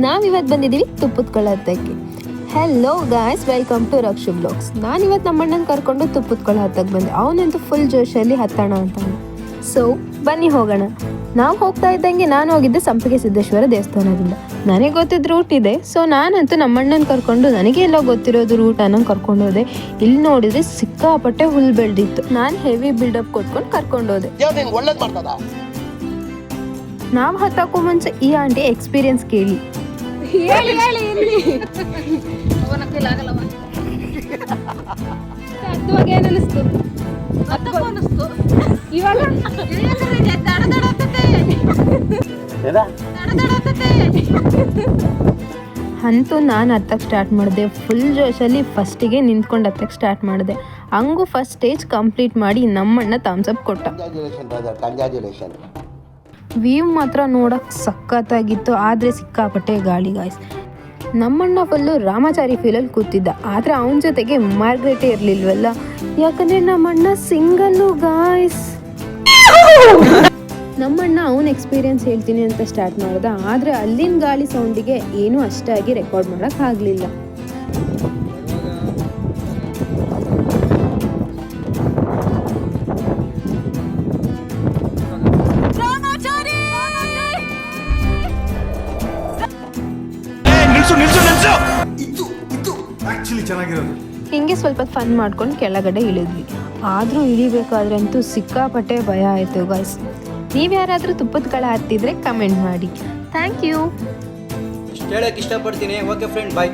ನಾವಿವತ್ತು ಬಂದಿದ್ದೀವಿ ತುಪ್ಪದ ಹತ್ತಕ್ಕೆ. Hello guys, welcome to Rakshu vlogs. ನಾನಿವತ್ತು ನಮ್ಮಣ್ಣನ ಕರ್ಕೊಂಡು ತುಪ್ಪದ ಹತ್ತಕ್ಕೆ ಬಂದೆ. ಅವನಂತೂ ಫುಲ್ ಜೋಶಲ್ಲಿ ಹತ್ತೋಣ ಅಂತಾನೆ. ಸೊ ಬನ್ನಿ ಹೋಗೋಣ. ನಾವು ಹೋಗ್ತಾ ಇದ್ದಂಗೆ ನಾನು ಹೋಗಿದ್ದೆ ಸಂಪಿಗೆ ಸಿದ್ದೇಶ್ವರ ದೇವಸ್ಥಾನದಿಂದ. ನನಗೆ ಗೊತ್ತಿದ್ದ ರೂಟ್ ಇದೆ, ಸೊ ನಾನಂತೂ ನಮ್ಮಣ್ಣನ ಕರ್ಕೊಂಡು ನನಗೆ ಎಲ್ಲ ಗೊತ್ತಿರೋದು ರೂಟ್ ಅನ್ನೋಂಗೆ ಕರ್ಕೊಂಡು ಹೋದೆ. ಇಲ್ಲಿ ನೋಡಿದ್ರೆ ಸಿಕ್ಕಾಪಟ್ಟೆ ಹುಲ್ ಬೆಳೆದಿತ್ತು. ನಾನು ಹೆವಿ ಬಿಲ್ಡಪ್ ಕೊಟ್ಕೊಂಡು ಕರ್ಕೊಂಡು ಹೋದೆ. ನಾವು ಹತ್ತಕ್ಕೂ ಮುಂಚೆ ಈ ಆಂಟಿ ಎಕ್ಸ್ಪೀರಿಯನ್ಸ್ ಕೇಳಿ. ಅಂತೂ ನಾನು ಹತ್ತಕ್ಕೆ ಸ್ಟಾರ್ಟ್ ಮಾಡಿದೆ. ಫುಲ್ ಜೋಶಲ್ಲಿ ಫಸ್ಟಿಗೆ ನಿಂತ್ಕೊಂಡು ಹತ್ತಕ್ಕೆ ಸ್ಟಾರ್ಟ್ ಮಾಡಿದೆ. ಹಂಗೂ ಫಸ್ಟ್ ಸ್ಟೇಜ್ ಕಂಪ್ಲೀಟ್ ಮಾಡಿ ನಮ್ಮಣ್ಣ ಥಮ್ಸ್ ಅಪ್ ಕೊಟ್ಟ. ವ್ಯೂ ಮಾತ್ರ ನೋಡೋಕೆ ಸಖತ್ತಾಗಿತ್ತು, ಆದರೆ ಸಿಕ್ಕಾಪಟ್ಟೆ ಗಾಳಿ ಗಾಯ್ಸ್. ನಮ್ಮಣ್ಣ ಫುಲ್ಲು ರಾಮಾಚಾರಿ ಫೀಲಲ್ಲಿ ಕೂತಿದ್ದ, ಆದರೆ ಅವನ ಜೊತೆಗೆ ಮಾರ್ಗ್ರೆಟೇ ಇರಲಿಲ್ವಲ್ಲ, ಯಾಕಂದರೆ ನಮ್ಮಣ್ಣ ಸಿಂಗಲ್ಲು ಗಾಯ್ಸ್. ನಮ್ಮಣ್ಣ ಅವನ ಎಕ್ಸ್ಪೀರಿಯನ್ಸ್ ಹೇಳ್ತೀನಿ ಅಂತ ಸ್ಟಾರ್ಟ್ ಮಾಡ್ದ, ಆದರೆ ಅಲ್ಲಿನ ಗಾಳಿ ಸೌಂಡಿಗೆ ಏನೂ ಅಷ್ಟಾಗಿ ರೆಕಾರ್ಡ್ ಮಾಡೋಕ್ಕಾಗಲಿಲ್ಲ. ಹಿಂಗೆ ಸ್ವಲ್ಪ ಫನ್ ಮಾಡ್ಕೊಂಡು ಕೆಳಗಡೆ ಇಳಿದ್ವಿ. ಆದರೂ ಇಳಿಬೇಕಾದ್ರೆ ಅಂತೂ ಸಿಕ್ಕಾಪಟ್ಟೆ ಭಯ ಆಯಿತು ಗಾಯ್ಸ್. ನೀವು ಯಾರಾದರೂ ತುಪ್ಪದ ಕಳ ಹತ್ತಿದ್ರೆ ಕಮೆಂಟ್ ಮಾಡಿ. Thank you. ಹೇಳಕ್ಕೆ ಇಷ್ಟಪಡ್ತೀನಿ. ಓಕೆ ಫ್ರೆಂಡ್, ಬಾಯ್.